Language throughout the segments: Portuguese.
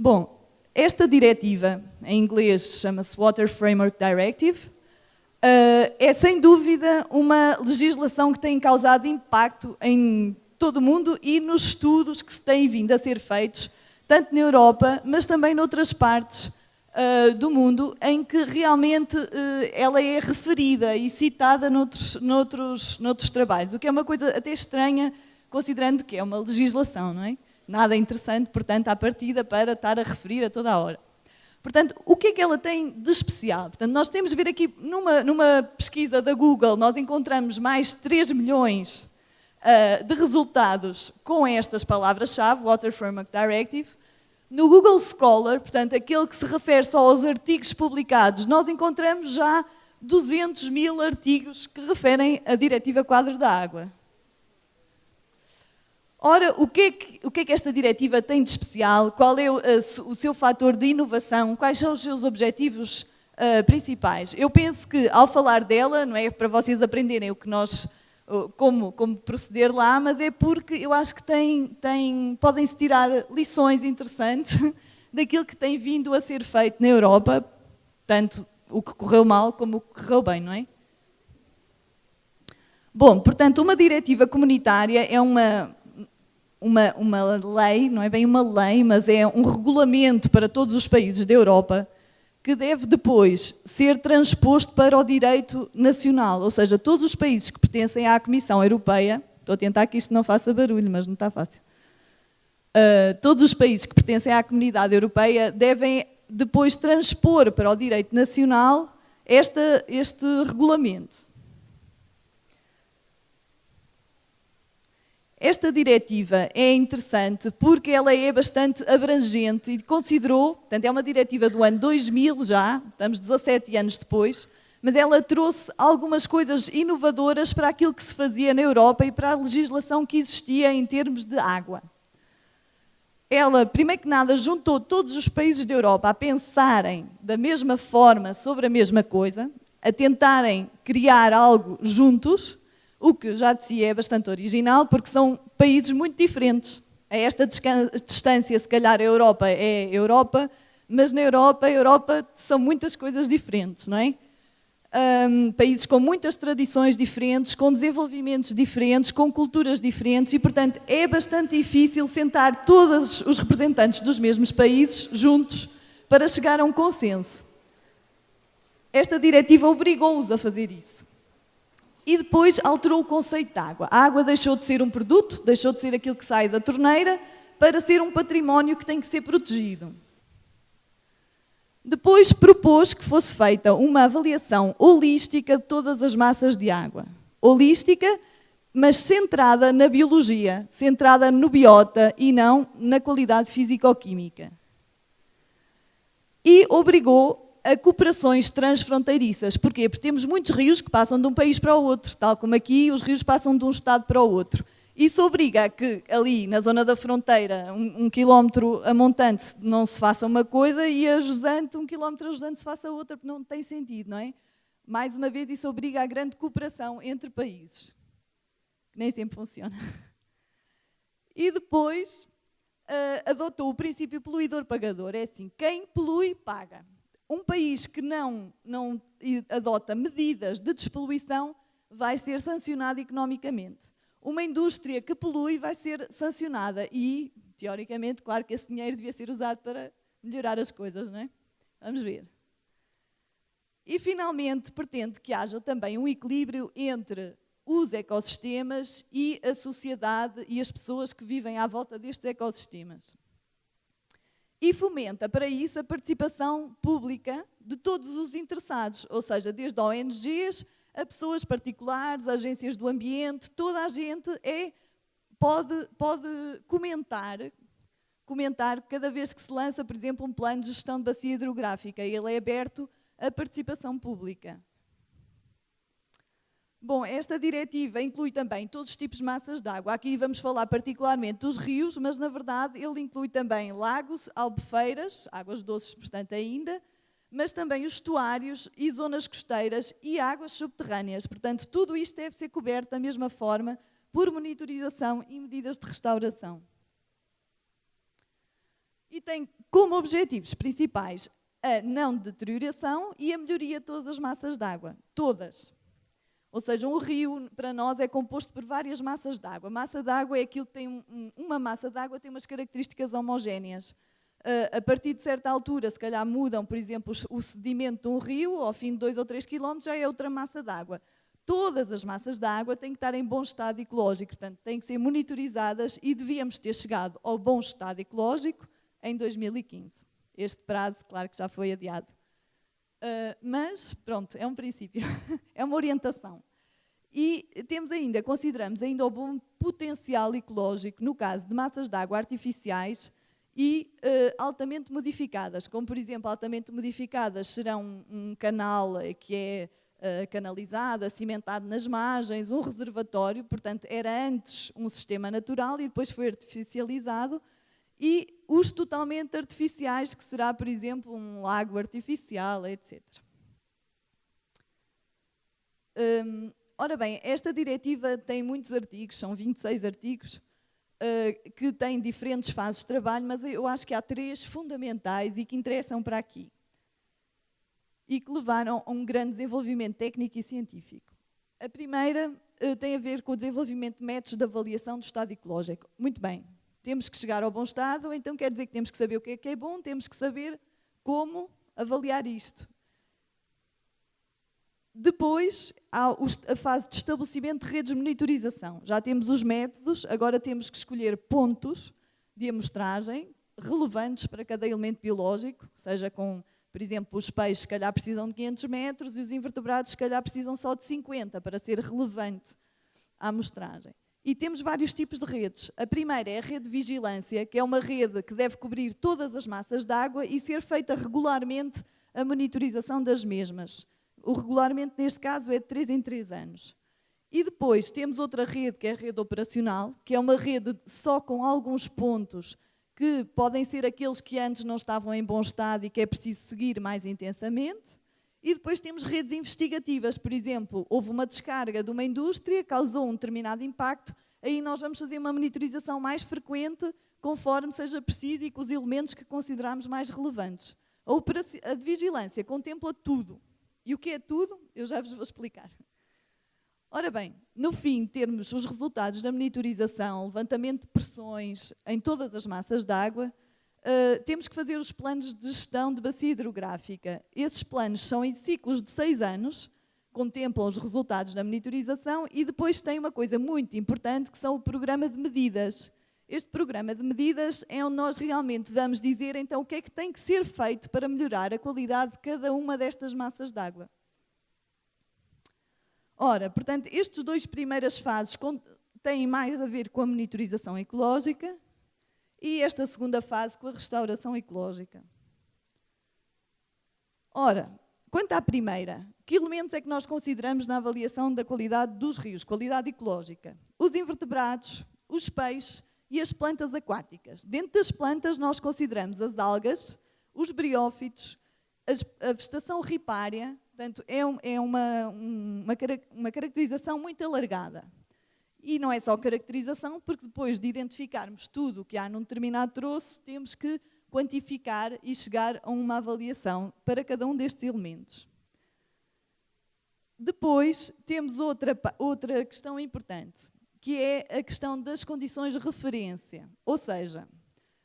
Bom, esta diretiva, em inglês chama-se Water Framework Directive, é sem dúvida uma legislação que tem causado impacto em todo o mundo e nos estudos que se têm vindo a ser feitos, tanto na Europa, mas também noutras partes do mundo, em que realmente ela é referida e citada noutros trabalhos, o que é uma coisa até estranha, considerando que é uma legislação, não é? Nada interessante, portanto, à partida, para estar a referir a toda a hora. Portanto, o que é que ela tem de especial? Portanto, nós temos de ver aqui, numa pesquisa da Google, nós encontramos mais de 3 milhões de resultados com estas palavras-chave, Water Framework Directive. No Google Scholar, portanto, aquele que se refere só aos artigos publicados, nós encontramos já 200 mil artigos que referem a Diretiva Quadro da Água. Ora, o que é que esta diretiva tem de especial? Qual é o seu fator de inovação? Quais são os seus objetivos principais? Eu penso que, ao falar dela, não é para vocês aprenderem o que nós, como proceder lá, mas é porque eu acho que podem-se tirar lições interessantes daquilo que tem vindo a ser feito na Europa, tanto o que correu mal como o que correu bem, não é? Bom, portanto, uma diretiva comunitária é uma lei, não é bem uma lei, mas é um regulamento para todos os países da Europa que deve depois ser transposto para o direito nacional, ou seja, todos os países que pertencem à Comissão Europeia, estou a tentar que isto não faça barulho, mas não está fácil, todos os países que pertencem à Comunidade Europeia devem depois transpor para o direito nacional este regulamento. Esta diretiva é interessante porque ela é bastante abrangente e considerou, portanto é uma diretiva do ano 2000 já, estamos 17 anos depois, mas ela trouxe algumas coisas inovadoras para aquilo que se fazia na Europa e para a legislação que existia em termos de água. Ela, primeiro que nada, juntou todos os países da Europa a pensarem da mesma forma sobre a mesma coisa, a tentarem criar algo juntos, o que já de si é bastante original, porque são países muito diferentes. A esta distância, se calhar, a Europa é Europa, mas na Europa são muitas coisas diferentes, não é? Países com muitas tradições diferentes, com desenvolvimentos diferentes, com culturas diferentes e, portanto, é bastante difícil sentar todos os representantes dos mesmos países juntos para chegar a um consenso. Esta diretiva obrigou-os a fazer isso. E depois alterou o conceito de água. A água deixou de ser um produto, deixou de ser aquilo que sai da torneira, para ser um património que tem que ser protegido. Depois propôs que fosse feita uma avaliação holística de todas as massas de água. Holística, mas centrada na biologia, centrada no biota e não na qualidade físico-química. E obrigou a cooperações transfronteiriças. Porquê? Porque temos muitos rios que passam de um país para o outro, tal como aqui os rios passam de um estado para o outro. Isso obriga a que ali, na zona da fronteira, um quilómetro a montante não se faça uma coisa e a jusante, 1 quilómetro a jusante se faça outra, porque não tem sentido, não é? Mais uma vez, isso obriga a grande cooperação entre países. Nem sempre funciona. E depois adotou o princípio poluidor-pagador. É assim, quem polui, paga. Um país que não adota medidas de despoluição vai ser sancionado economicamente. Uma indústria que polui vai ser sancionada e, teoricamente, claro que esse dinheiro devia ser usado para melhorar as coisas, não é? Vamos ver. E, finalmente, pretende que haja também um equilíbrio entre os ecossistemas e a sociedade e as pessoas que vivem à volta destes ecossistemas. E fomenta, para isso, a participação pública de todos os interessados, ou seja, desde ONGs a pessoas particulares, agências do ambiente, toda a gente pode comentar cada vez que se lança, por exemplo, um plano de gestão de bacia hidrográfica. Ele é aberto à participação pública. Bom, esta diretiva inclui também todos os tipos de massas de água. Aqui vamos falar particularmente dos rios, mas na verdade ele inclui também lagos, albufeiras, águas doces, portanto ainda, mas também os estuários e zonas costeiras e águas subterrâneas. Portanto, tudo isto deve ser coberto da mesma forma por monitorização e medidas de restauração. E tem como objetivos principais a não deterioração e a melhoria de todas as massas de água. Todas. Ou seja, um rio, para nós, é composto por várias massas de água. Massa de água é aquilo que tem uma massa de água tem umas características homogéneas. A partir de certa altura, se calhar mudam, por exemplo, o sedimento de um rio, ao fim de 2 ou 3 quilómetros já é outra massa de água. Todas as massas de água têm que estar em bom estado ecológico, portanto, têm que ser monitorizadas e devíamos ter chegado ao bom estado ecológico em 2015. Este prazo, claro que já foi adiado. Mas, pronto, é um princípio, é uma orientação. E temos ainda, consideramos ainda o bom potencial ecológico, no caso de massas de água artificiais e altamente modificadas, como por exemplo, altamente modificadas serão um canal que é canalizado, cimentado nas margens, um reservatório, portanto era antes um sistema natural e depois foi artificializado, e os totalmente artificiais, que será, por exemplo, um lago artificial, etc. Ora bem, esta diretiva tem muitos artigos, são 26 artigos, que têm diferentes fases de trabalho, mas eu acho que há 3 fundamentais e que interessam para aqui. E que levaram a um grande desenvolvimento técnico e científico. A primeira tem a ver com o desenvolvimento de métodos de avaliação do estado ecológico. Muito bem, temos que chegar ao bom estado, então quer dizer que temos que saber o que é bom, temos que saber como avaliar isto. Depois, há a fase de estabelecimento de redes de monitorização. Já temos os métodos, agora temos que escolher pontos de amostragem relevantes para cada elemento biológico, seja com, por exemplo, os peixes se calhar precisam de 500 metros e os invertebrados se calhar precisam só de 50 para ser relevante a amostragem. E temos vários tipos de redes. A primeira é a rede de vigilância, que é uma rede que deve cobrir todas as massas de água e ser feita regularmente a monitorização das mesmas. O regularmente, neste caso, é de 3 em 3 anos. E depois temos outra rede, que é a rede operacional, que é uma rede só com alguns pontos que podem ser aqueles que antes não estavam em bom estado e que é preciso seguir mais intensamente. E depois temos redes investigativas, por exemplo, houve uma descarga de uma indústria, causou um determinado impacto, aí nós vamos fazer uma monitorização mais frequente, conforme seja preciso e com os elementos que consideramos mais relevantes. A de vigilância contempla tudo. E o que é tudo? Eu já vos vou explicar. Ora bem, no fim, termos os resultados da monitorização, levantamento de pressões em todas as massas de água, temos que fazer os planos de gestão de bacia hidrográfica. Esses planos são em ciclos de 6 anos, contemplam os resultados da monitorização e depois tem uma coisa muito importante, que são o programa de medidas. Este programa de medidas é onde nós realmente vamos dizer então o que é que tem que ser feito para melhorar a qualidade de cada uma destas massas de água. Ora, portanto, estes 2 primeiras fases têm mais a ver com a monitorização ecológica e esta segunda fase com a restauração ecológica. Ora, quanto à primeira, que elementos é que nós consideramos na avaliação da qualidade dos rios, qualidade ecológica? Os invertebrados, os peixes e as plantas aquáticas. Dentro das plantas nós consideramos as algas, os briófitos, a vegetação ripária, portanto é uma caracterização muito alargada. E não é só caracterização, porque depois de identificarmos tudo o que há num determinado troço, temos que quantificar e chegar a uma avaliação para cada um destes elementos. Depois temos outra questão importante, que é a questão das condições de referência. Ou seja,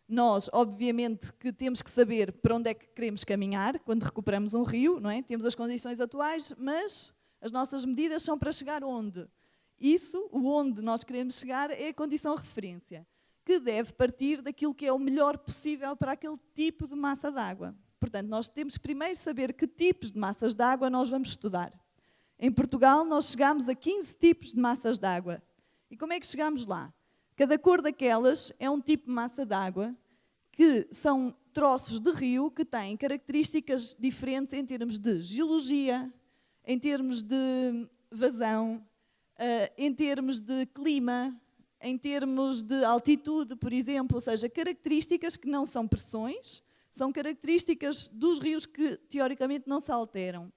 nós, obviamente, que temos que saber para onde é que queremos caminhar quando recuperamos um rio, não é? Temos as condições atuais, mas as nossas medidas são para chegar onde? Isso, o onde nós queremos chegar, é a condição de referência, que deve partir daquilo que é o melhor possível para aquele tipo de massa de água. Portanto, nós temos que primeiro saber que tipos de massas de água nós vamos estudar. Em Portugal, nós chegamos a 15 tipos de massas de água. E como é que chegamos lá? Cada cor daquelas é um tipo de massa de água, que são troços de rio que têm características diferentes em termos de geologia, em termos de vazão, em termos de clima, em termos de altitude, por exemplo, ou seja, características que não são pressões, são características dos rios que teoricamente não se alteram.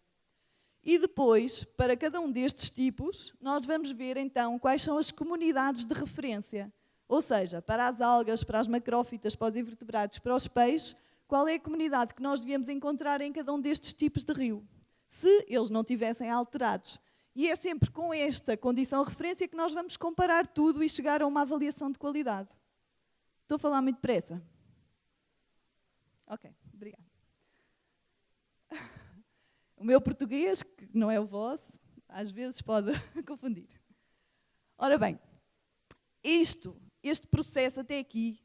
E depois, para cada um destes tipos, nós vamos ver então quais são as comunidades de referência. Ou seja, para as algas, para as macrófitas, para os invertebrados, para os peixes, qual é a comunidade que nós devíamos encontrar em cada um destes tipos de rio, se eles não tivessem alterados. E é sempre com esta condição de referência que nós vamos comparar tudo e chegar a uma avaliação de qualidade. Estou a falar muito depressa? Ok, obrigada. O meu português, que não é o vosso, às vezes pode confundir. Ora bem, este processo até aqui,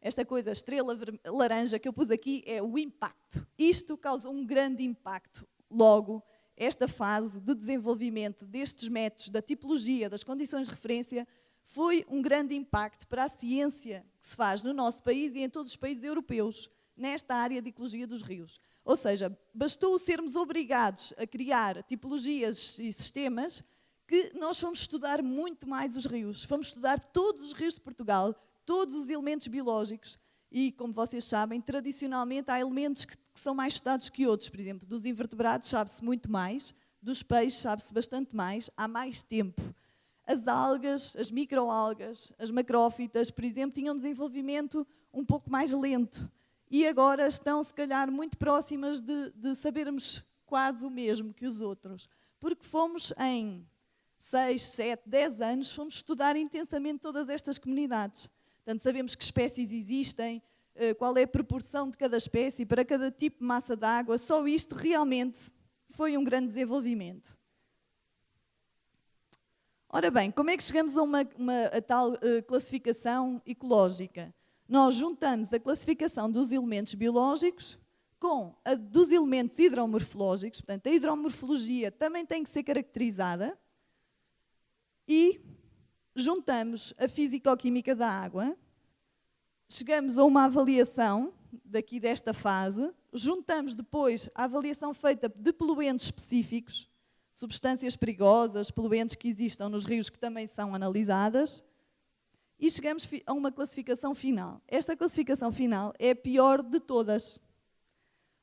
esta coisa, estrela laranja que eu pus aqui, é o impacto. Isto causa um grande impacto. Logo, esta fase de desenvolvimento destes métodos, da tipologia, das condições de referência, foi um grande impacto para a ciência que se faz no nosso país e em todos os países europeus, nesta área de ecologia dos rios. Ou seja, bastou sermos obrigados a criar tipologias e sistemas que nós fomos estudar muito mais os rios. Fomos estudar todos os rios de Portugal, todos os elementos biológicos e, como vocês sabem, tradicionalmente há elementos que são mais estudados que outros. Por exemplo, dos invertebrados sabe-se muito mais, dos peixes sabe-se bastante mais, há mais tempo. As algas, as microalgas, as macrófitas, por exemplo, tinham um desenvolvimento um pouco mais lento e agora estão, se calhar, muito próximas de sabermos quase o mesmo que os outros, porque fomos em 6, 7, 10 anos, fomos estudar intensamente todas estas comunidades. Portanto, sabemos que espécies existem, qual é a proporção de cada espécie para cada tipo de massa d'água. Só isto realmente foi um grande desenvolvimento. Ora bem, como é que chegamos a tal classificação ecológica? Nós juntamos a classificação dos elementos biológicos com a dos elementos hidromorfológicos, portanto, a hidromorfologia também tem que ser caracterizada, e juntamos a fisicoquímica da água, chegamos a uma avaliação daqui desta fase, juntamos depois a avaliação feita de poluentes específicos, substâncias perigosas, poluentes que existam nos rios que também são analisadas, e chegamos a uma classificação final. Esta classificação final é a pior de todas.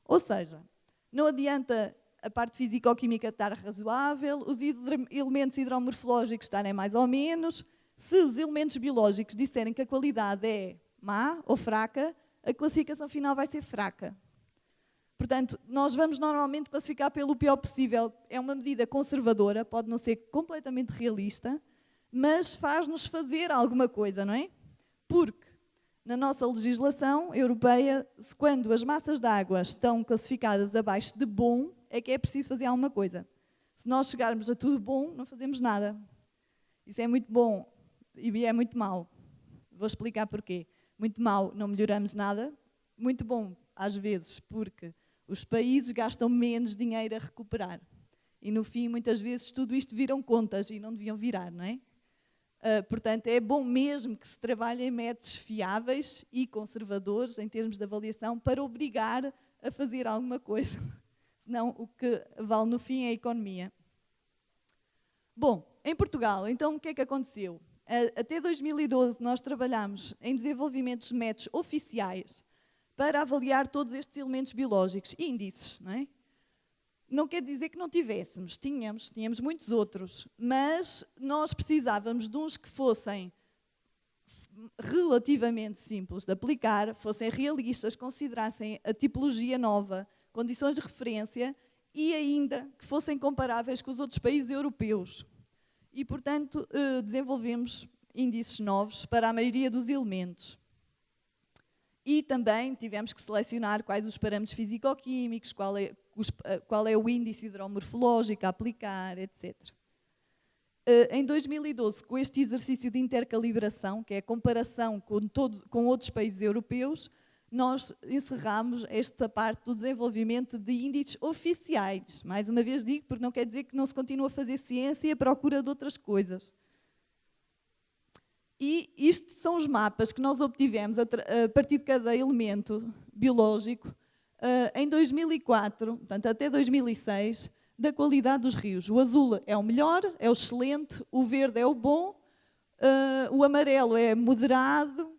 Ou seja, não adianta a parte fisicoquímica estar razoável, os elementos hidromorfológicos estarem mais ou menos. Se os elementos biológicos disserem que a qualidade é má ou fraca, a classificação final vai ser fraca. Portanto, nós vamos normalmente classificar pelo pior possível. É uma medida conservadora, pode não ser completamente realista, mas faz-nos fazer alguma coisa, não é? Porque na nossa legislação europeia, quando as massas de água estão classificadas abaixo de bom, é que é preciso fazer alguma coisa. Se nós chegarmos a tudo bom, não fazemos nada. Isso é muito bom e é muito mau. Vou explicar porquê. Muito mau, não melhoramos nada. Muito bom, às vezes, porque os países gastam menos dinheiro a recuperar. E, no fim, muitas vezes, tudo isto viram contas e não deviam virar, não é? Portanto, é bom mesmo que se trabalhe em métodos fiáveis e conservadores, em termos de avaliação, para obrigar a fazer alguma coisa. Senão, o que vale no fim é a economia. Bom, em Portugal, então, o que é que aconteceu? Até 2012, nós trabalhámos em desenvolvimentos de métodos oficiais para avaliar todos estes elementos biológicos, índices, não é? Não quer dizer que não tivéssemos, tínhamos muitos outros, mas nós precisávamos de uns que fossem relativamente simples de aplicar, fossem realistas, considerassem a tipologia nova, condições de referência e ainda que fossem comparáveis com os outros países europeus. E, portanto, desenvolvemos índices novos para a maioria dos elementos. E também tivemos que selecionar quais os parâmetros fisicoquímicos, qual é o índice hidromorfológico a aplicar, etc. Em 2012, com este exercício de intercalibração, que é a comparação com outros países europeus, nós encerramos esta parte do desenvolvimento de índices oficiais. Mais uma vez digo, porque não quer dizer que não se continue a fazer ciência à procura de outras coisas. E isto são os mapas que nós obtivemos a partir de cada elemento biológico em 2004, portanto até 2006, da qualidade dos rios. O azul é o melhor, é o excelente, o verde é o bom, o amarelo é moderado,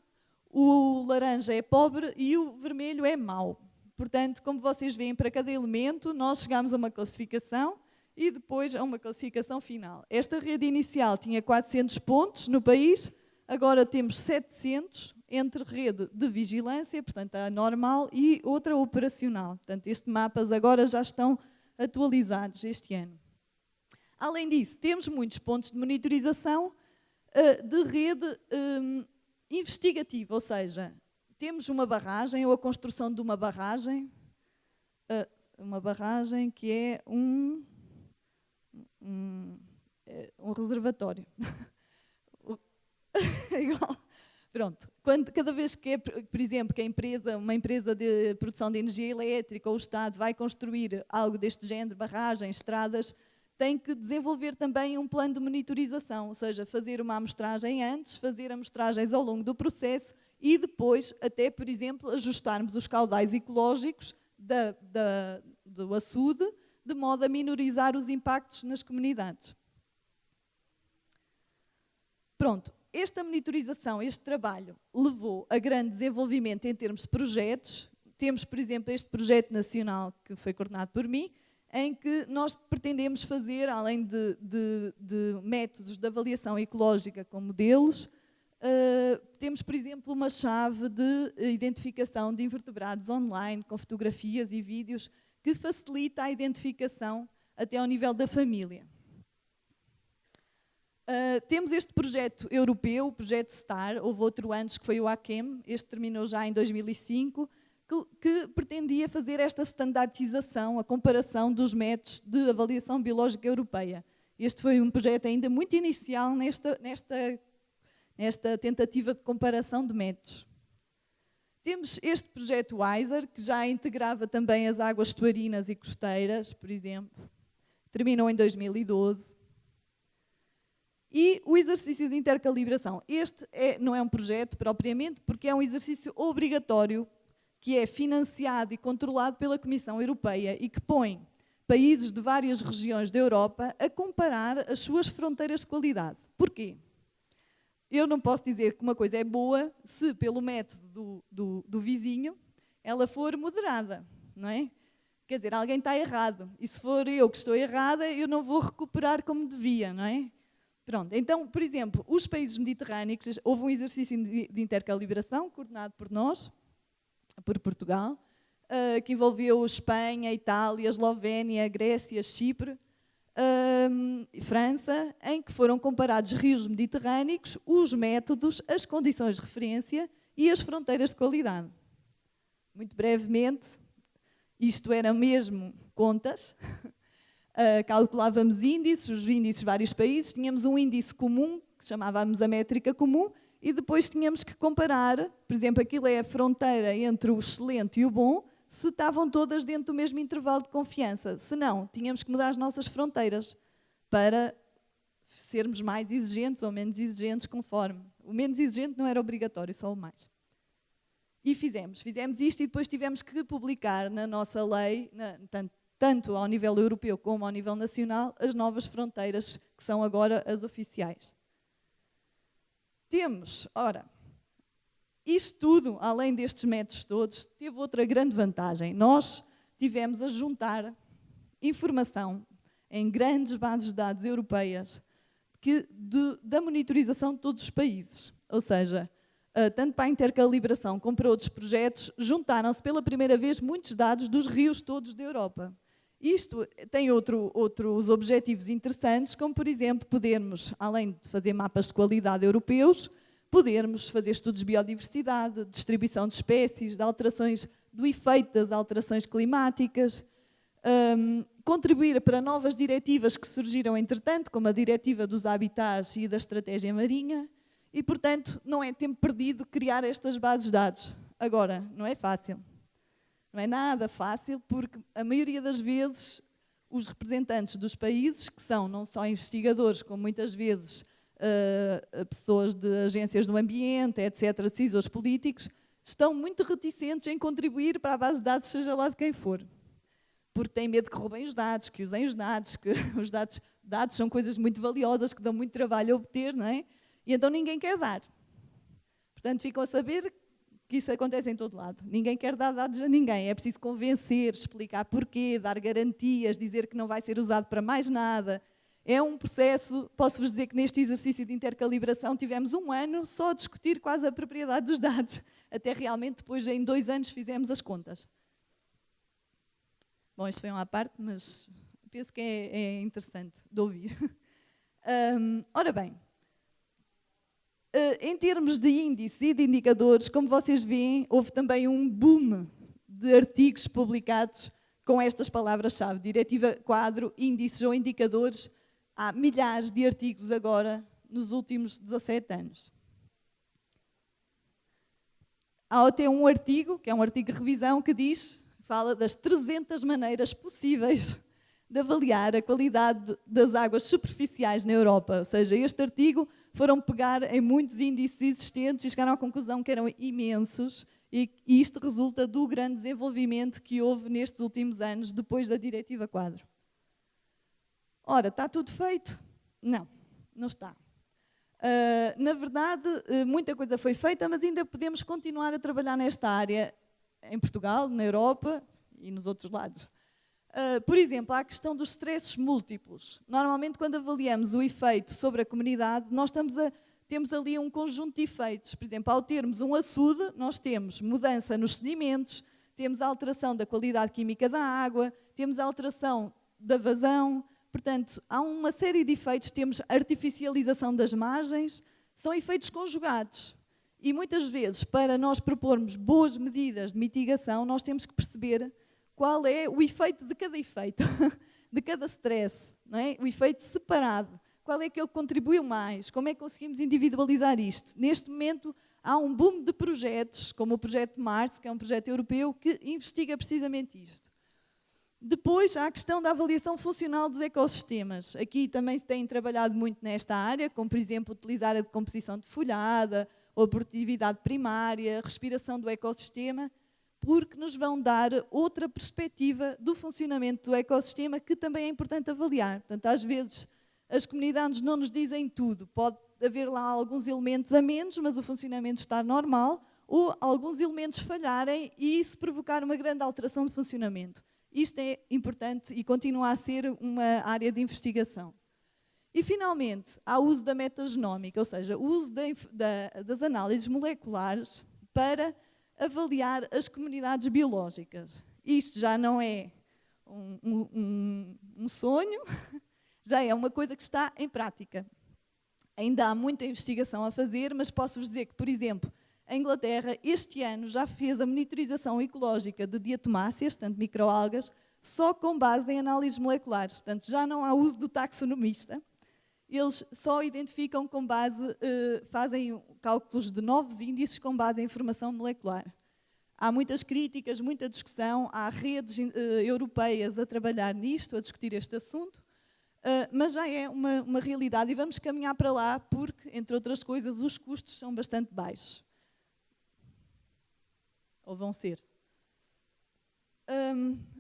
o laranja é pobre e o vermelho é mau. Portanto, como vocês veem, para cada elemento nós chegamos a uma classificação e depois a uma classificação final. Esta rede inicial tinha 400 pontos no país, Agora temos 700 entre rede de vigilância, portanto a normal, e outra operacional. Portanto, estes mapas agora já estão atualizados este ano. Além disso, temos muitos pontos de monitorização de rede investigativa, ou seja, temos uma barragem ou a construção de uma barragem que é um reservatório. É igual. Pronto. Cada vez que, por exemplo, que uma empresa de produção de energia elétrica ou o Estado vai construir algo deste género, barragens, estradas, tem que desenvolver também um plano de monitorização, ou seja, fazer uma amostragem antes, fazer amostragens ao longo do processo e depois até, por exemplo, ajustarmos os caudais ecológicos do açude, de modo a minorizar os impactos nas comunidades. Pronto, esta monitorização, este trabalho, levou a grande desenvolvimento em termos de projetos. Temos, por exemplo, este projeto nacional que foi coordenado por mim, em que nós pretendemos fazer, além de métodos de avaliação ecológica com modelos, temos, por exemplo, uma chave de identificação de invertebrados online, com fotografias e vídeos, que facilita a identificação até ao nível da família. Temos este projeto europeu, o projeto STAR, houve outro antes que foi o AQEM, este terminou já em 2005, que pretendia fazer esta standardização, a comparação dos métodos de avaliação biológica europeia. Este foi um projeto ainda muito inicial nesta tentativa de comparação de métodos. Temos este projeto WISER, que já integrava também as águas estuarinas e costeiras, por exemplo, terminou em 2012. E o exercício de intercalibração. Este não é um projeto propriamente, porque é um exercício obrigatório que é financiado e controlado pela Comissão Europeia e que põe países de várias regiões da Europa a comparar as suas fronteiras de qualidade. Porquê? Eu não posso dizer que uma coisa é boa se, pelo método do vizinho, ela for moderada, não é? Quer dizer, alguém está errado. E se for eu que estou errada, eu não vou recuperar como devia, não é? Pronto, então, por exemplo, os países mediterrâneos, houve um exercício de intercalibração coordenado por nós, por Portugal, que envolveu Espanha, Itália, Eslovénia, Grécia, Chipre, França, em que foram comparados rios mediterrâneos, os métodos, as condições de referência e as fronteiras de qualidade. Muito brevemente, isto era mesmo contas. Calculávamos índices, os índices de vários países, tínhamos um índice comum, que chamávamos a métrica comum, e depois tínhamos que comparar, por exemplo, aquilo é a fronteira entre o excelente e o bom, se estavam todas dentro do mesmo intervalo de confiança. Se não, tínhamos que mudar as nossas fronteiras para sermos mais exigentes ou menos exigentes conforme. O menos exigente não era obrigatório, só o mais. E fizemos isto e depois tivemos que publicar na nossa lei, tanto ao nível europeu como ao nível nacional, as novas fronteiras, que são agora as oficiais. Temos, ora, isto tudo, além destes métodos todos, teve outra grande vantagem. Nós tivemos a juntar informação em grandes bases de dados europeias da monitorização de todos os países. Ou seja, tanto para a intercalibração como para outros projetos, juntaram-se pela primeira vez muitos dados dos rios todos da Europa. Isto tem outros objetivos interessantes, como, por exemplo, podermos, além de fazer mapas de qualidade europeus, podermos fazer estudos de biodiversidade, distribuição de espécies, de alterações, do efeito das alterações climáticas, contribuir para novas diretivas que surgiram entretanto, como a diretiva dos habitats e da estratégia marinha, e, portanto, não é tempo perdido criar estas bases de dados. Agora, não é fácil. Não é nada fácil, porque a maioria das vezes os representantes dos países, que são não só investigadores, como muitas vezes pessoas de agências do ambiente, etc., decisores políticos, estão muito reticentes em contribuir para a base de dados, seja lá de quem for. Porque têm medo que roubem os dados, que usem os dados, que os dados são coisas muito valiosas, que dão muito trabalho a obter, não é? E então ninguém quer dar. Portanto, ficam a saber que isso acontece em todo lado. Ninguém quer dar dados a ninguém. É preciso convencer, explicar porquê, dar garantias, dizer que não vai ser usado para mais nada. É um processo, posso-vos dizer que neste exercício de intercalibração tivemos 1 ano só a discutir quase a propriedade dos dados, até realmente depois em 2 anos fizemos as contas. Bom, isto foi uma parte, mas penso que é interessante de ouvir. Ora bem, em termos de índices e de indicadores, como vocês veem, houve também um boom de artigos publicados com estas palavras-chave, Diretiva Quadro, índices ou indicadores. Há milhares de artigos agora nos últimos 17 anos. Há até um artigo, que é um artigo de revisão, que fala das 300 maneiras possíveis de avaliar a qualidade das águas superficiais na Europa. Ou seja, este artigo foram pegar em muitos índices existentes e chegaram à conclusão que eram imensos, e isto resulta do grande desenvolvimento que houve nestes últimos anos, depois da Diretiva Quadro. Ora, está tudo feito? Não, não está. Na verdade, muita coisa foi feita, mas ainda podemos continuar a trabalhar nesta área em Portugal, na Europa e nos outros lados. Por exemplo, há a questão dos stresses múltiplos. Normalmente, quando avaliamos o efeito sobre a comunidade, nós temos ali um conjunto de efeitos. Por exemplo, ao termos um açude, nós temos mudança nos sedimentos, temos a alteração da qualidade química da água, temos a alteração da vazão. Portanto, há uma série de efeitos, temos artificialização das margens, são efeitos conjugados. E muitas vezes, para nós propormos boas medidas de mitigação, nós temos que perceber qual é o efeito de cada efeito, de cada stress, não é? O efeito separado, qual é aquele que contribuiu mais, como é que conseguimos individualizar isto. Neste momento, há um boom de projetos, como o projeto Mars, que é um projeto europeu, que investiga precisamente isto. Depois, há a questão da avaliação funcional dos ecossistemas. Aqui também se tem trabalhado muito nesta área, como, por exemplo, utilizar a decomposição de folhada, ou a produtividade primária, a respiração do ecossistema, porque nos vão dar outra perspectiva do funcionamento do ecossistema que também é importante avaliar. Portanto, às vezes, as comunidades não nos dizem tudo. Pode haver lá alguns elementos a menos, mas o funcionamento está normal, ou alguns elementos falharem e isso provocar uma grande alteração de funcionamento. Isto é importante e continua a ser uma área de investigação. E, finalmente, há o uso da metagenómica, ou seja, o uso das análises moleculares para avaliar as comunidades biológicas. Isto já não é um sonho, já é uma coisa que está em prática. Ainda há muita investigação a fazer, mas posso-vos dizer que, por exemplo, a Inglaterra, este ano, já fez a monitorização ecológica de diatomáceas, portanto, microalgas, só com base em análises moleculares. Portanto, já não há uso do taxonomista. Eles só identificam com base, fazem cálculos de novos índices com base em informação molecular. Há muitas críticas, muita discussão, há redes europeias a trabalhar nisto, a discutir este assunto, mas já é uma realidade e vamos caminhar para lá porque, entre outras coisas, os custos são bastante baixos. Ou vão ser.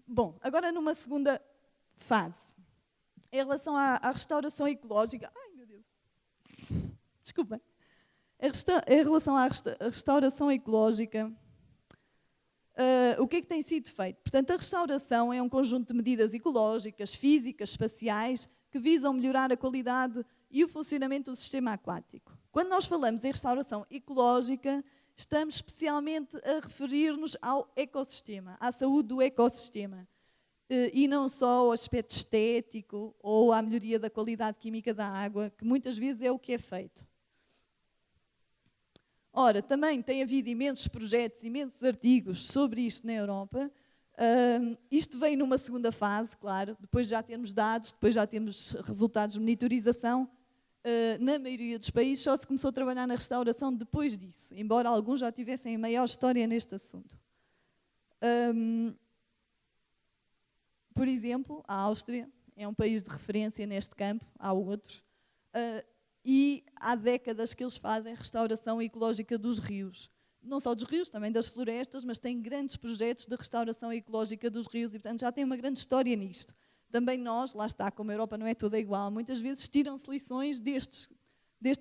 Bom, agora numa segunda fase. Em relação à restauração ecológica... Ai, meu Deus! Desculpem. Em relação à restauração ecológica, o que é que tem sido feito? Portanto, a restauração é um conjunto de medidas ecológicas, físicas, espaciais, que visam melhorar a qualidade e o funcionamento do sistema aquático. Quando nós falamos em restauração ecológica, estamos especialmente a referir-nos ao ecossistema, à saúde do ecossistema. E não só ao aspecto estético ou à melhoria da qualidade química da água, que muitas vezes é o que é feito. Ora, também tem havido imensos projetos, imensos artigos sobre isto na Europa. Isto vem numa segunda fase, claro, depois já temos dados, depois já temos resultados de monitorização. Na maioria dos países só se começou a trabalhar na restauração depois disso, embora alguns já tivessem maior história neste assunto. Por exemplo, a Áustria é um país de referência neste campo, há outros, e há décadas que eles fazem restauração ecológica dos rios. Não só dos rios, também das florestas, mas têm grandes projetos de restauração ecológica dos rios e, portanto, já tem uma grande história nisto. Também nós, lá está, como a Europa não é toda igual, muitas vezes tiram-se lições destes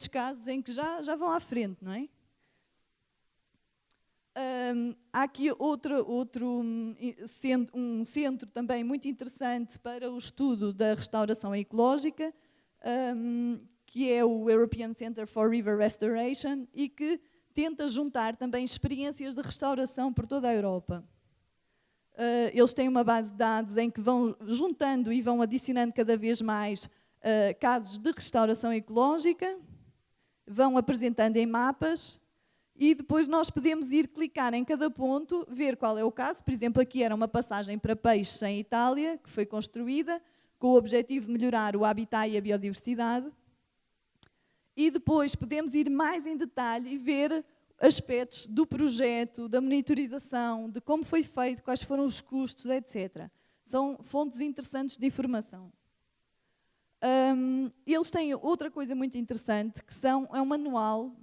casos em que já vão à frente, não é? Há aqui um centro também muito interessante para o estudo da restauração ecológica, que é o European Centre for River Restoration, e que tenta juntar também experiências de restauração por toda a Europa. Eles têm uma base de dados em que vão juntando e vão adicionando cada vez mais casos de restauração ecológica, vão apresentando em mapas, e depois nós podemos ir clicar em cada ponto, ver qual é o caso. Por exemplo, aqui era uma passagem para peixes em Itália, que foi construída com o objetivo de melhorar o habitat e a biodiversidade. E depois podemos ir mais em detalhe e ver aspectos do projeto, da monitorização, de como foi feito, quais foram os custos, etc. São fontes interessantes de informação. Eles têm outra coisa muito interessante, que é um manual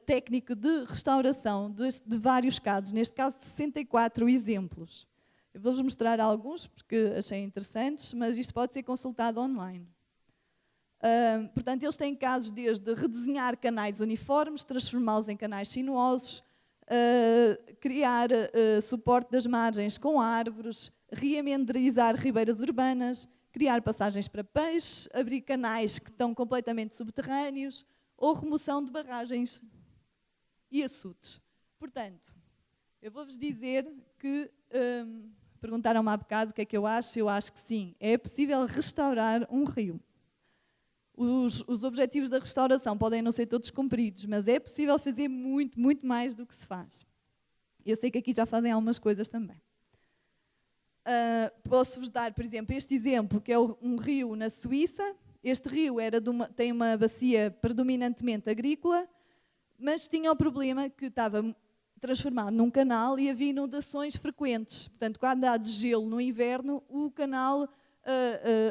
técnico de restauração de vários casos, neste caso 64 exemplos. Eu vou-vos mostrar alguns, porque achei interessantes, mas isto pode ser consultado online. Portanto, eles têm casos desde redesenhar canais uniformes, transformá-los em canais sinuosos, criar suporte das margens com árvores, reamenderizar ribeiras urbanas, criar passagens para peixes, abrir canais que estão completamente subterrâneos, ou remoção de barragens e açudes. Portanto, eu vou-vos dizer que, perguntaram-me há bocado o que é que eu acho que sim, é possível restaurar um rio. Os objetivos da restauração podem não ser todos cumpridos, mas é possível fazer muito, muito mais do que se faz. Eu sei que aqui já fazem algumas coisas também. Posso-vos dar, por exemplo, este exemplo, que é um rio na Suíça. Este rio tem uma bacia predominantemente agrícola, mas tinha o problema que estava transformado num canal e havia inundações frequentes. Portanto, quando há de gelo no inverno, o canal,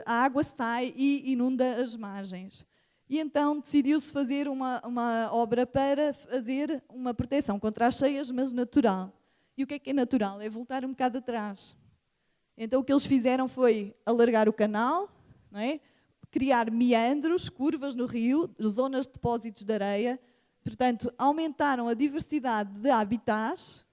a água sai e inunda as margens. E então decidiu-se fazer uma obra para fazer uma proteção contra as cheias, mas natural. E o que é natural? É voltar um bocado atrás. Então o que eles fizeram foi alargar o canal, não é? Criar meandros, curvas no rio, zonas de depósitos de areia. Portanto, aumentaram a diversidade de habitats,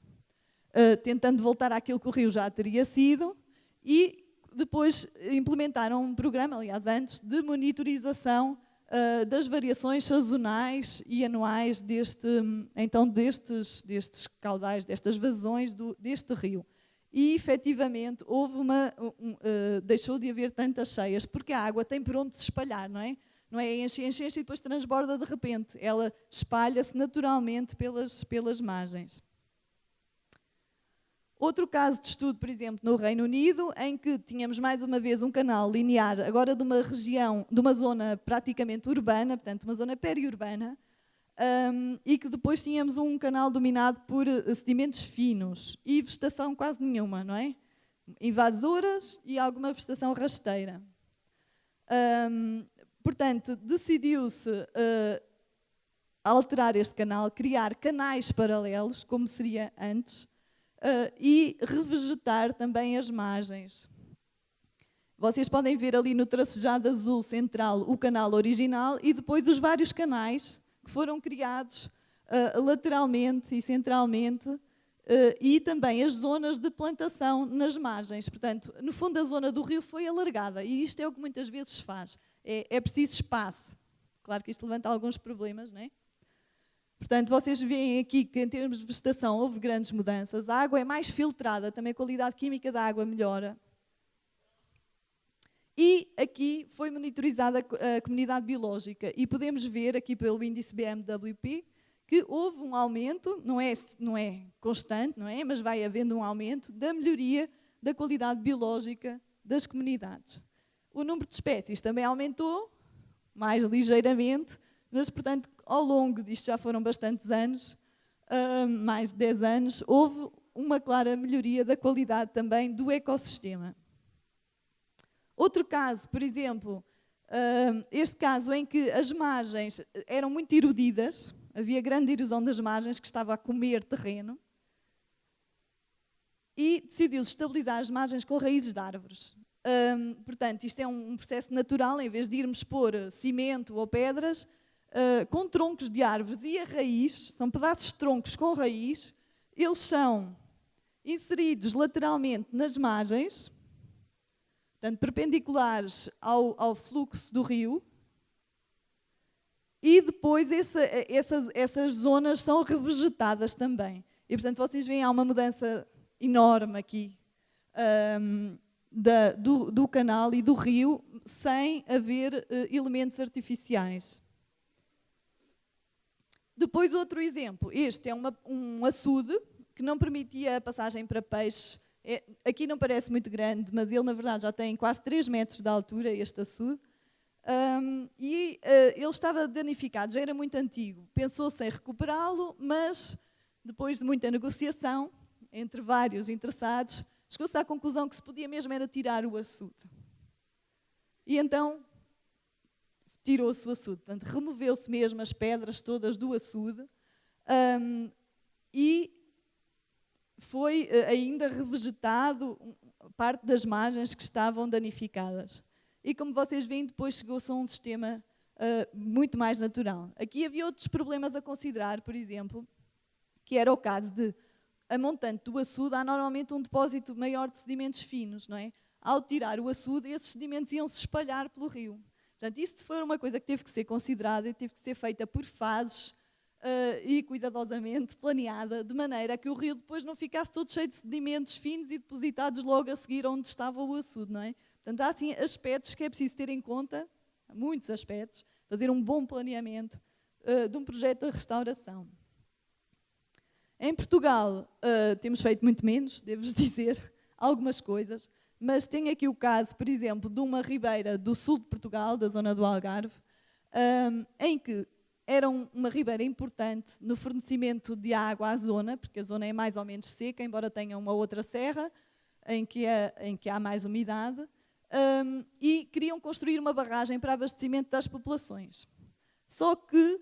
tentando voltar àquilo que o rio já teria sido, e depois implementaram um programa, aliás, antes, de monitorização das variações sazonais e anuais destes caudais, destas vazões deste rio. E, efetivamente, deixou de haver tantas cheias, porque a água tem por onde se espalhar, não é? Não é enche e depois transborda de repente. Ela espalha-se naturalmente pelas margens. Outro caso de estudo, por exemplo, no Reino Unido, em que tínhamos mais uma vez um canal linear, agora de uma região, de uma zona praticamente urbana, portanto, uma zona periurbana, e que depois tínhamos um canal dominado por sedimentos finos e vegetação quase nenhuma, não é? Invasoras e alguma vegetação rasteira. Portanto, decidiu-se alterar este canal, criar canais paralelos, como seria antes, e revegetar também as margens. Vocês podem ver ali no tracejado azul central o canal original e depois os vários canais que foram criados lateralmente e centralmente, e também as zonas de plantação nas margens. Portanto, no fundo, a zona do rio foi alargada, e isto é o que muitas vezes se faz. É preciso espaço. Claro que isto levanta alguns problemas, não é? Portanto, vocês veem aqui que, em termos de vegetação, houve grandes mudanças. A água é mais filtrada, também a qualidade química da água melhora. E aqui foi monitorizada a comunidade biológica. E podemos ver aqui pelo índice BMWP que houve um aumento, não é constante, não é? Mas vai havendo um aumento da melhoria da qualidade biológica das comunidades. O número de espécies também aumentou, mais ligeiramente, mas, portanto, ao longo disto já foram bastantes anos, mais de 10 anos, houve uma clara melhoria da qualidade também do ecossistema. Outro caso, por exemplo, este caso em que as margens eram muito erodidas, havia grande erosão das margens que estava a comer terreno, e decidiu-se estabilizar as margens com raízes de árvores. Portanto, isto é um processo natural, em vez de irmos pôr cimento ou pedras, com troncos de árvores e a raiz, são pedaços de troncos com raiz, eles são inseridos lateralmente nas margens. portanto, perpendiculares ao fluxo do rio, e depois essas zonas são revegetadas também. E, portanto, vocês veem, há uma mudança enorme aqui do canal e do rio, sem haver elementos artificiais. Depois, outro exemplo. Este é um açude que não permitia a passagem para peixes. Aqui não parece muito grande, mas ele, na verdade, já tem quase 3 metros de altura, este açude. Ele estava danificado, já era muito antigo. Pensou-se em recuperá-lo, mas depois de muita negociação entre vários interessados, chegou-se à conclusão que se podia mesmo era tirar o açude. E então tirou-se o açude, portanto removeu-se mesmo as pedras todas do açude e foi ainda revegetado parte das margens que estavam danificadas. E como vocês veem, depois chegou-se a um sistema muito mais natural. Aqui havia outros problemas a considerar, por exemplo, que era o caso de, a montante do açude, há normalmente um depósito maior de sedimentos finos, não é? Ao tirar o açude, esses sedimentos iam-se espalhar pelo rio. Portanto, isso foi uma coisa que teve que ser considerada e teve que ser feita por fases e cuidadosamente planeada, de maneira que o rio depois não ficasse todo cheio de sedimentos finos e depositados logo a seguir onde estava o açude, não é? Portanto, há assim aspectos que é preciso ter em conta, muitos aspectos, fazer um bom planeamento de um projeto de restauração. Em Portugal temos feito muito menos, devo-vos dizer, algumas coisas, mas tenho aqui o caso, por exemplo, de uma ribeira do sul de Portugal, da zona do Algarve, em que era uma ribeira importante no fornecimento de água à zona, porque a zona é mais ou menos seca, embora tenha uma outra serra, em que há mais umidade, e queriam construir uma barragem para abastecimento das populações. Só que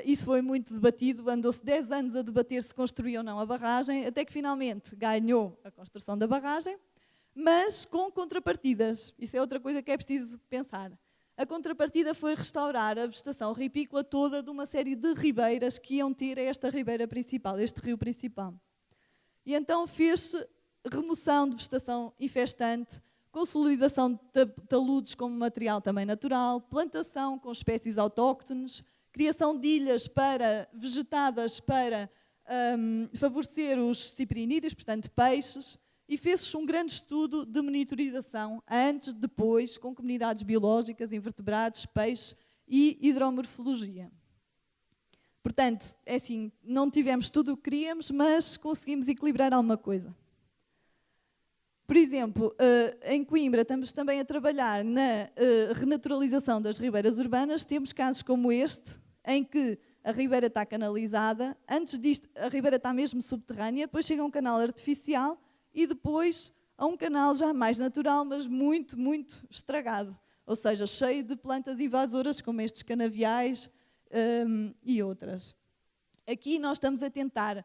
isso foi muito debatido, andou-se 10 anos a debater se construía ou não a barragem, até que finalmente ganhou a construção da barragem, mas com contrapartidas. Isso é outra coisa que é preciso pensar. A contrapartida foi restaurar a vegetação ripícola toda de uma série de ribeiras que iam ter esta ribeira principal, este rio principal. E então fez-se remoção de vegetação infestante, consolidação de taludes como material também natural, plantação com espécies autóctones, criação de ilhas vegetadas para favorecer os ciprinídeos, portanto peixes, e fez-se um grande estudo de monitorização antes, depois, com comunidades biológicas, invertebrados, peixes e hidromorfologia. Portanto, é assim, não tivemos tudo o que queríamos, mas conseguimos equilibrar alguma coisa. Por exemplo, em Coimbra estamos também a trabalhar na renaturalização das ribeiras urbanas. Temos casos como este, em que a ribeira está canalizada, antes disto a ribeira está mesmo subterrânea, depois chega um canal artificial e depois a um canal já mais natural, mas muito, muito estragado. Ou seja, cheio de plantas invasoras, como estes canaviais e outras. Aqui nós estamos a tentar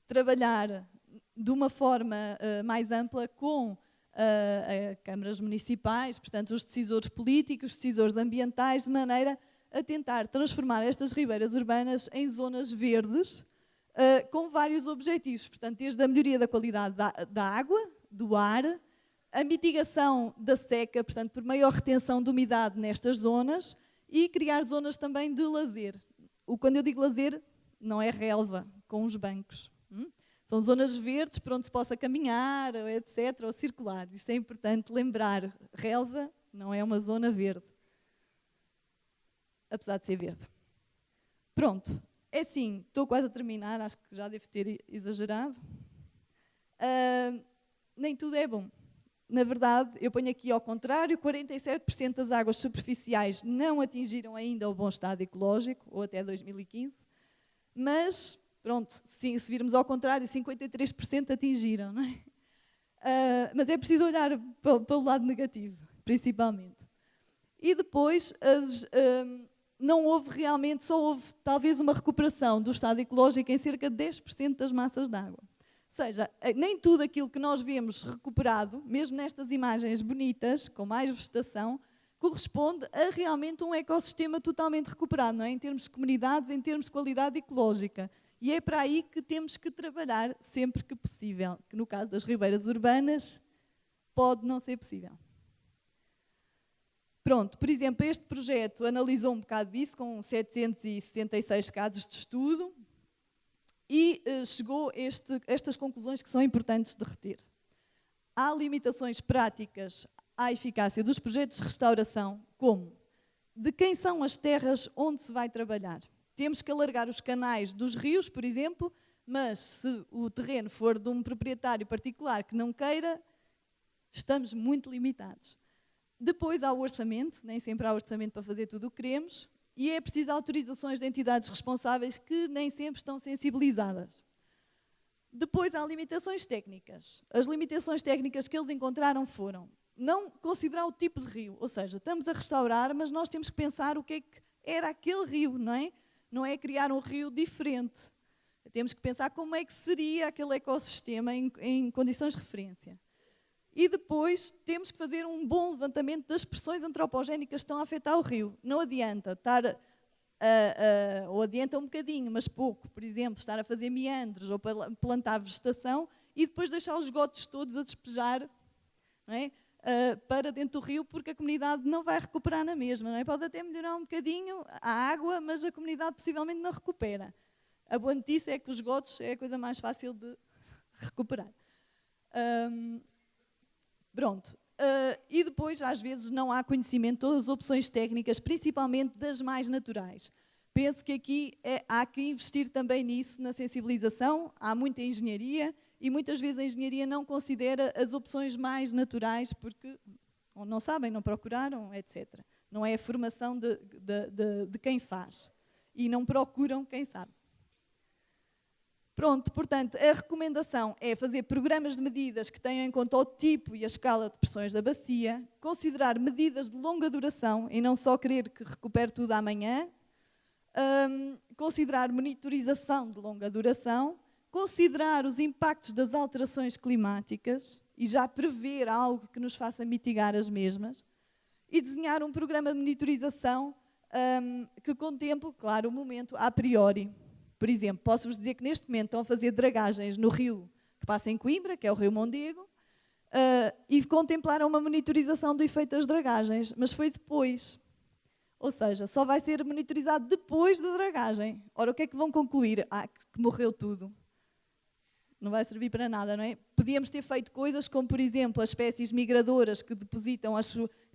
trabalhar de uma forma mais ampla com câmaras municipais, portanto os decisores políticos, os decisores ambientais, de maneira a tentar transformar estas ribeiras urbanas em zonas verdes, com vários objetivos, portanto, desde a melhoria da qualidade da água, do ar, a mitigação da seca, portanto, por maior retenção de umidade nestas zonas e criar zonas também de lazer. Quando eu digo lazer, não é relva, com os bancos. São zonas verdes por onde se possa caminhar, etc., ou circular. Isso é importante lembrar. Relva não é uma zona verde, apesar de ser verde. Pronto. É assim, estou quase a terminar, acho que já devo ter exagerado. Nem tudo é bom. Na verdade, eu ponho aqui ao contrário, 47% das águas superficiais não atingiram ainda o bom estado ecológico, ou até 2015, mas, pronto, se virmos ao contrário, 53% atingiram, não é? Mas é preciso olhar para o lado negativo, principalmente. E depois, não houve realmente, só houve talvez uma recuperação do estado ecológico em cerca de 10% das massas de água. Ou seja, nem tudo aquilo que nós vemos recuperado, mesmo nestas imagens bonitas, com mais vegetação, corresponde a realmente um ecossistema totalmente recuperado, não é? Em termos de comunidades, em termos de qualidade ecológica. E é para aí que temos que trabalhar sempre que possível, que no caso das ribeiras urbanas pode não ser possível. Pronto, por exemplo, este projeto analisou um bocado isso, com 766 casos de estudo, e chegou a estas conclusões que são importantes de reter. Há limitações práticas à eficácia dos projetos de restauração, como de quem são as terras onde se vai trabalhar. Temos que alargar os canais dos rios, por exemplo, mas se o terreno for de um proprietário particular que não queira, estamos muito limitados. Depois há o orçamento, nem sempre há orçamento para fazer tudo o que queremos, e é preciso autorizações de entidades responsáveis que nem sempre estão sensibilizadas. Depois há limitações técnicas. As limitações técnicas que eles encontraram foram não considerar o tipo de rio, ou seja, estamos a restaurar, mas nós temos que pensar o que é que era aquele rio, não é? Não é criar um rio diferente. Temos que pensar como é que seria aquele ecossistema em condições de referência. E depois temos que fazer um bom levantamento das pressões antropogénicas que estão a afetar o rio. Não adianta estar, ou adianta um bocadinho, mas pouco, por exemplo, estar a fazer meandros ou plantar vegetação e depois deixar os esgotos todos a despejar, não é? Para dentro do rio, porque a comunidade não vai recuperar na mesma. Não é? Pode até melhorar um bocadinho a água, mas a comunidade possivelmente não recupera. A boa notícia é que os esgotos é a coisa mais fácil de recuperar. Pronto. E depois, às vezes, não há conhecimento de todas as opções técnicas, principalmente das mais naturais. Penso que aqui há que investir também nisso, na sensibilização. Há muita engenharia e muitas vezes a engenharia não considera as opções mais naturais porque ou não sabem, não procuraram, etc. Não é a formação de quem faz e não procuram quem sabe. Pronto, portanto, a recomendação é fazer programas de medidas que tenham em conta o tipo e a escala de pressões da bacia, considerar medidas de longa duração e não só querer que recupere tudo amanhã, considerar monitorização de longa duração, considerar os impactos das alterações climáticas e já prever algo que nos faça mitigar as mesmas e desenhar um programa de monitorização que contemple, claro, o momento a priori. Por exemplo, posso-vos dizer que neste momento estão a fazer dragagens no rio que passa em Coimbra, que é o Rio Mondego, e contemplaram uma monitorização do efeito das dragagens, mas foi depois. Ou seja, só vai ser monitorizado depois da dragagem. Ora, o que é que vão concluir? Que morreu tudo. Não vai servir para nada, não é? Podíamos ter feito coisas como, por exemplo, as espécies migradoras que depositam,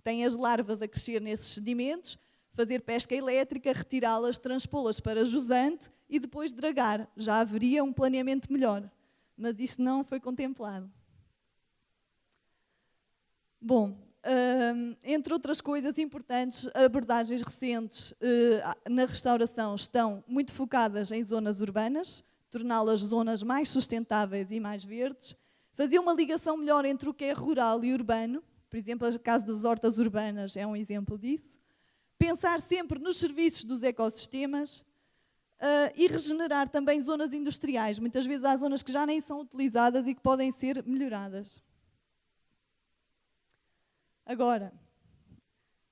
têm as larvas a crescer nesses sedimentos, fazer pesca elétrica, retirá-las, transpô-las para jusante e depois dragar. Já haveria um planeamento melhor, mas isso não foi contemplado. Bom, entre outras coisas importantes, abordagens recentes na restauração estão muito focadas em zonas urbanas, torná-las zonas mais sustentáveis e mais verdes, fazer uma ligação melhor entre o que é rural e urbano, por exemplo, o caso das hortas urbanas é um exemplo disso, pensar sempre nos serviços dos ecossistemas e regenerar também zonas industriais. Muitas vezes há zonas que já nem são utilizadas e que podem ser melhoradas. Agora,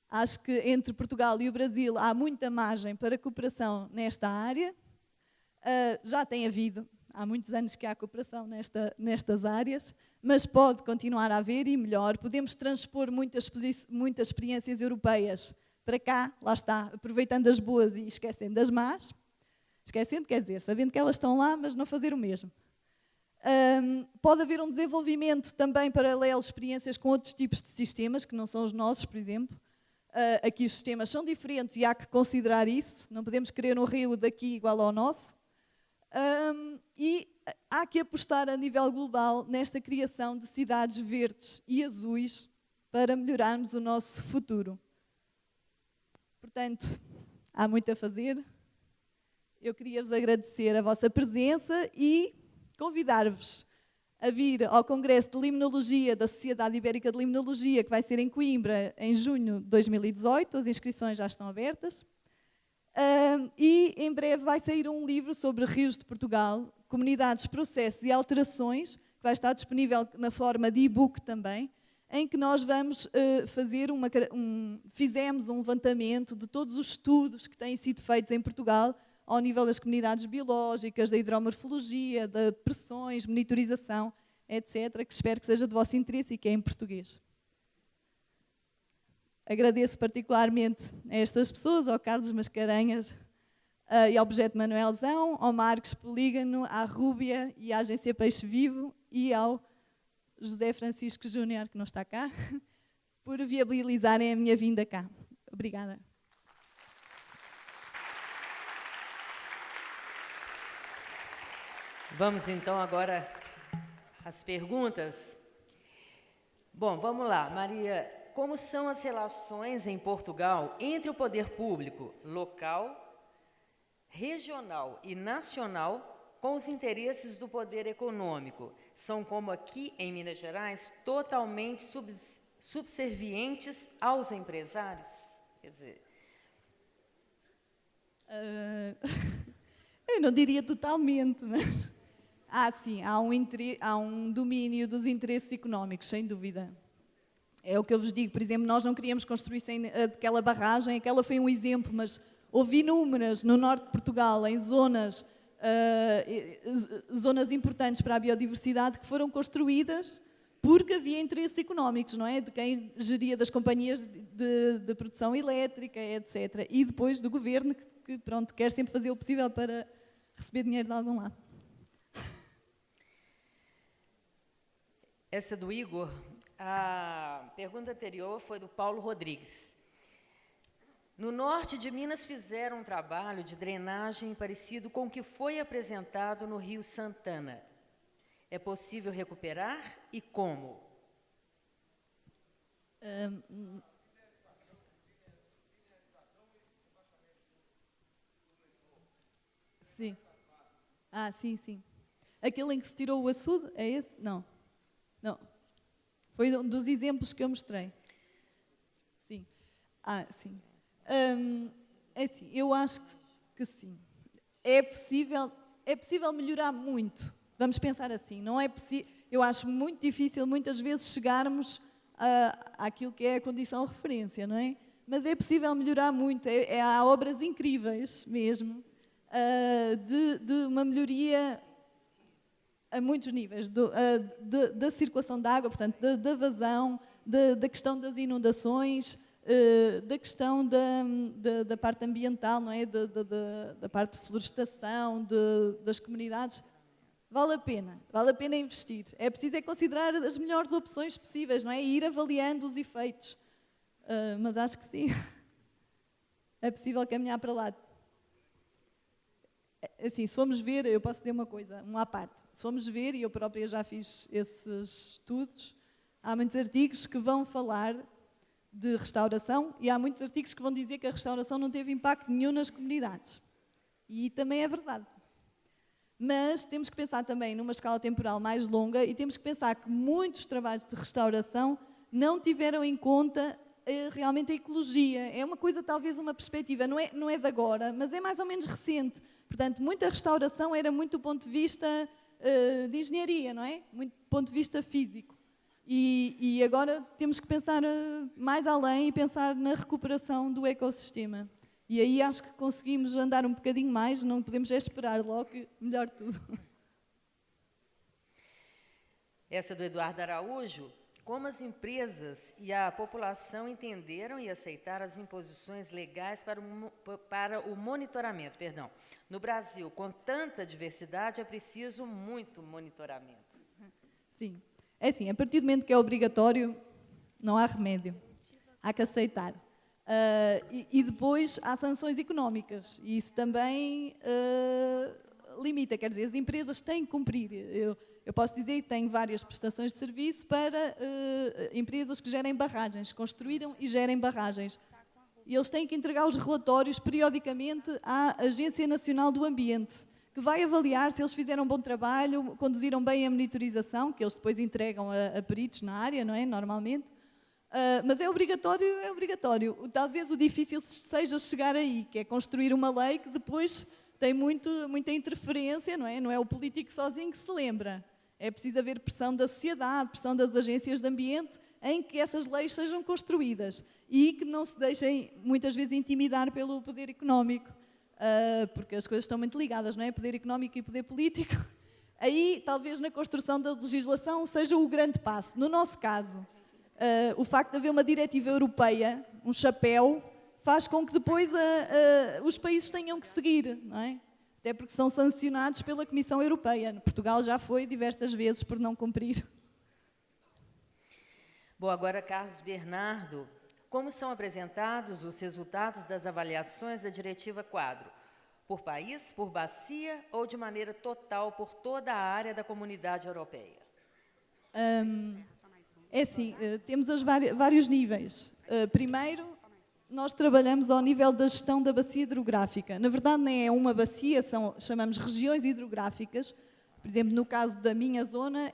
acho que entre Portugal e o Brasil há muita margem para cooperação nesta área. Já tem havido, há muitos anos que há cooperação nestas áreas, mas pode continuar a haver e melhor. Podemos transpor muitas experiências europeias para cá, lá está, aproveitando as boas e esquecendo as más. Esquecendo, quer dizer, sabendo que elas estão lá, mas não fazer o mesmo. Pode haver um desenvolvimento também paralelo, experiências com outros tipos de sistemas, que não são os nossos, por exemplo. Aqui os sistemas são diferentes e há que considerar isso. Não podemos querer um rio daqui igual ao nosso. E há que apostar a nível global nesta criação de cidades verdes e azuis para melhorarmos o nosso futuro. Portanto, há muito a fazer. Eu queria-vos agradecer a vossa presença e convidar-vos a vir ao Congresso de Limnologia da Sociedade Ibérica de Limnologia, que vai ser em Coimbra em junho de 2018. As inscrições já estão abertas. E em breve vai sair um livro sobre rios de Portugal, comunidades, processos e alterações, que vai estar disponível na forma de e-book também, em que nós vamos fizemos um levantamento de todos os estudos que têm sido feitos em Portugal ao nível das comunidades biológicas, da hidromorfologia, de pressões, monitorização, etc., que espero que seja de vosso interesse e que é em português. Agradeço particularmente a estas pessoas, ao Carlos Mascarenhas e ao Objeto Manuelzão, ao Marcos Polígono, à Rúbia e à Agência Peixe Vivo e ao José Francisco Júnior, que não está cá, por viabilizarem a minha vinda cá. Obrigada. Vamos então agora às perguntas. Bom, vamos lá. Maria, como são as relações em Portugal entre o poder público local, regional e nacional com os interesses do poder econômico? São, como aqui em Minas Gerais, totalmente subservientes aos empresários? Quer dizer... Eu não diria totalmente, mas... sim, há um domínio dos interesses económicos, sem dúvida. É o que eu vos digo, por exemplo, nós não queríamos construir sem aquela barragem, aquela foi um exemplo, mas houve inúmeras no norte de Portugal, em zonas importantes para a biodiversidade, que foram construídas porque havia interesses económicos, não é? De quem geria, das companhias de produção elétrica, etc. E depois do governo, que pronto, quer sempre fazer o possível para receber dinheiro de algum lado. Essa do Igor, a pergunta anterior foi do Paulo Rodrigues. No norte de Minas fizeram um trabalho de drenagem parecido com o que foi apresentado no Rio Santana. É possível recuperar e como? Sim. Sim. Aquele em que se tirou o açude, é esse? Não. Foi um dos exemplos que eu mostrei. Sim. Sim. É assim, eu acho que sim. É possível melhorar muito. Vamos pensar assim, não é possível. Eu acho muito difícil muitas vezes chegarmos àquilo que é a condição de referência, não é? Mas é possível melhorar muito. Há obras incríveis mesmo de uma melhoria a muitos níveis, da circulação de água, portanto, da vazão, da questão das inundações, da questão da parte ambiental, não é? Da parte de florestação, das comunidades. Vale a pena investir. É preciso considerar as melhores opções possíveis, não é? E ir avaliando os efeitos. Mas acho que sim, é possível caminhar para lá. Assim, se formos ver, eu posso dizer uma coisa, uma à parte. Se formos ver, e eu própria já fiz esses estudos, há muitos artigos que vão falar de restauração e há muitos artigos que vão dizer que a restauração não teve impacto nenhum nas comunidades. E também é verdade. Mas temos que pensar também numa escala temporal mais longa e temos que pensar que muitos trabalhos de restauração não tiveram em conta realmente a ecologia. É uma coisa, talvez uma perspectiva, não é de agora, mas é mais ou menos recente. Portanto, muita restauração era muito do ponto de vista de engenharia, não é? Muito do ponto de vista físico. E agora temos que pensar mais além e pensar na recuperação do ecossistema. E aí acho que conseguimos andar um bocadinho mais, não podemos esperar logo que melhor tudo. Essa do Eduardo Araújo. Como as empresas e a população entenderam e aceitaram as imposições legais para o monitoramento? No Brasil, com tanta diversidade, é preciso muito monitoramento. Sim. É assim, a partir do momento que é obrigatório, não há remédio. Há que aceitar. E depois há sanções económicas. E isso também limita, quer dizer, as empresas têm que cumprir. Eu posso dizer que tenho várias prestações de serviço para empresas que gerem barragens, construíram e gerem barragens. E eles têm que entregar os relatórios periodicamente à Agência Nacional do Ambiente, que vai avaliar se eles fizeram um bom trabalho, conduziram bem a monitorização, que eles depois entregam a peritos na área, não é? Normalmente. Mas é obrigatório. Talvez o difícil seja chegar aí, que é construir uma lei que depois tem muita interferência, não é? Não é o político sozinho que se lembra. É preciso haver pressão da sociedade, pressão das agências de ambiente, em que essas leis sejam construídas e que não se deixem, muitas vezes, intimidar pelo poder económico, porque as coisas estão muito ligadas, não é? Poder económico e poder político. Aí, talvez, na construção da legislação seja o grande passo. No nosso caso, o facto de haver uma diretiva europeia, um chapéu, faz com que depois os países tenham que seguir, não é? Até porque são sancionados pela Comissão Europeia. Portugal já foi diversas vezes por não cumprir. Bom, agora, Carlos Bernardo, como são apresentados os resultados das avaliações da Diretiva Quadro? Por país, por bacia ou de maneira total por toda a área da Comunidade Europeia? É assim, temos vários níveis. Primeiro, nós trabalhamos ao nível da gestão da bacia hidrográfica. Na verdade, nem é uma bacia, chamamos regiões hidrográficas. Por exemplo, no caso da minha zona,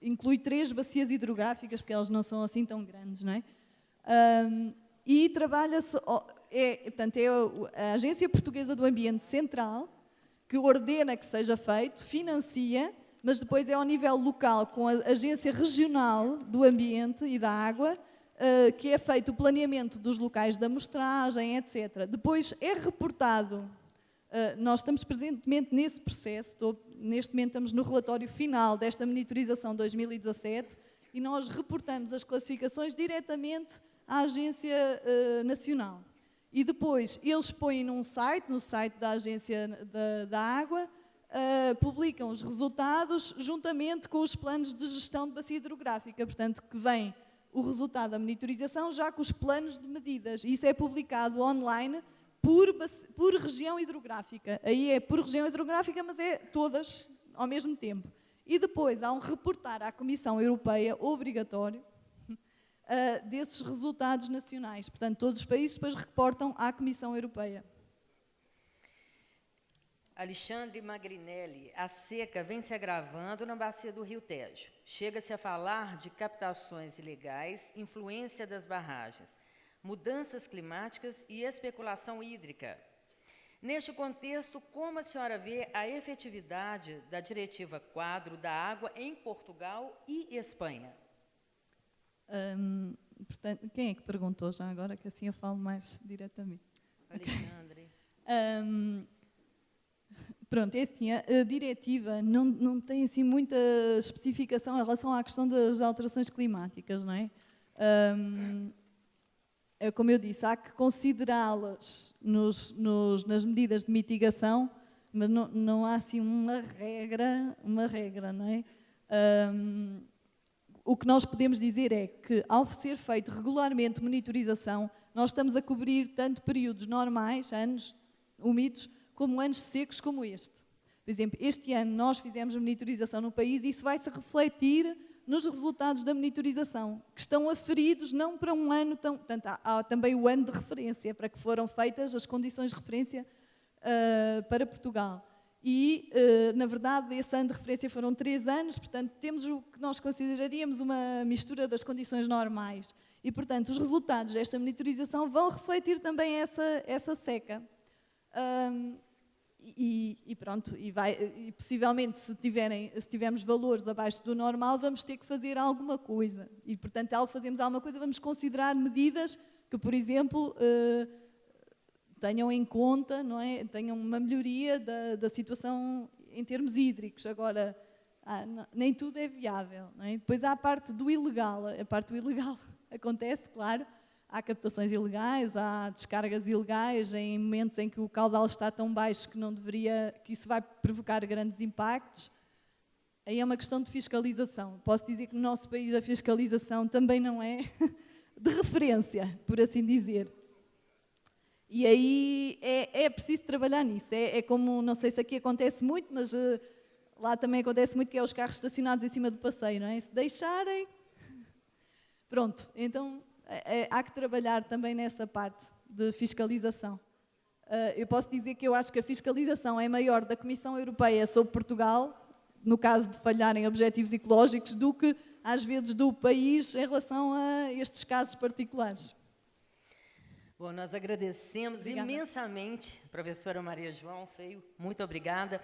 inclui 3 bacias hidrográficas, porque elas não são assim tão grandes, não é? E trabalha-se, portanto, é a Agência Portuguesa do Ambiente Central que ordena que seja feito, financia, mas depois é ao nível local, com a Agência Regional do Ambiente e da Água, que é feito o planeamento dos locais da amostragem, etc. Depois é reportado, nós estamos presentemente nesse processo, neste momento estamos no relatório final desta monitorização 2017, e nós reportamos as classificações diretamente à Agência Nacional. E depois eles põem no site da Agência da Água, publicam os resultados juntamente com os planos de gestão de bacia hidrográfica, portanto, que vem o resultado da monitorização já com os planos de medidas. E isso é publicado online por região hidrográfica. Aí é por região hidrográfica, mas é todas ao mesmo tempo. E depois há um reportar à Comissão Europeia obrigatório desses resultados nacionais. Portanto, todos os países depois reportam à Comissão Europeia. Alexandre Magrinelli, a seca vem se agravando na bacia do Rio Tejo. Chega-se a falar de captações ilegais, influência das barragens, mudanças climáticas e especulação hídrica. Neste contexto, como a senhora vê a efetividade da Diretiva Quadro da Água em Portugal e Espanha? Portanto, quem é que perguntou já agora, que assim eu falo mais diretamente? Alexandre. Pronto, é assim, a diretiva não tem assim muita especificação em relação à questão das alterações climáticas, não é? Como eu disse, há que considerá-las nas medidas de mitigação, mas não há assim uma regra, não é? O que nós podemos dizer é que, ao ser feito regularmente monitorização, nós estamos a cobrir tanto períodos normais, anos úmidos, como anos secos como este. Por exemplo, este ano nós fizemos monitorização no país e isso vai-se refletir nos resultados da monitorização, que estão aferidos não para um ano tão... Portanto, há também o ano de referência, para que foram feitas as condições de referência para Portugal. E, na verdade, esse ano de referência foram 3 anos, portanto, temos o que nós consideraríamos uma mistura das condições normais. E, portanto, os resultados desta monitorização vão refletir também essa seca. E pronto, e possivelmente se tivermos valores abaixo do normal, vamos ter que fazer alguma coisa. E, portanto, ao fazermos alguma coisa, vamos considerar medidas que, por exemplo, tenham em conta, não é? Tenham uma melhoria da situação em termos hídricos. Agora, nem tudo é viável, não é? Depois há a parte do ilegal. A parte do ilegal acontece, claro. Há captações ilegais, há descargas ilegais em momentos em que o caudal está tão baixo que isso vai provocar grandes impactos. Aí é uma questão de fiscalização. Posso dizer que no nosso país a fiscalização também não é de referência, por assim dizer. E aí é preciso trabalhar nisso. É como, não sei se aqui acontece muito, mas lá também acontece muito, que é os carros estacionados em cima do passeio, não é? Se deixarem... Pronto, então... há que trabalhar também nessa parte de fiscalização. Eu posso dizer que eu acho que a fiscalização é maior da Comissão Europeia sobre Portugal, no caso de falharem objetivos ecológicos, do que, às vezes, do país em relação a estes casos particulares. Bom, nós agradecemos Obrigada. imensamente, professora Maria João Feio, muito obrigada.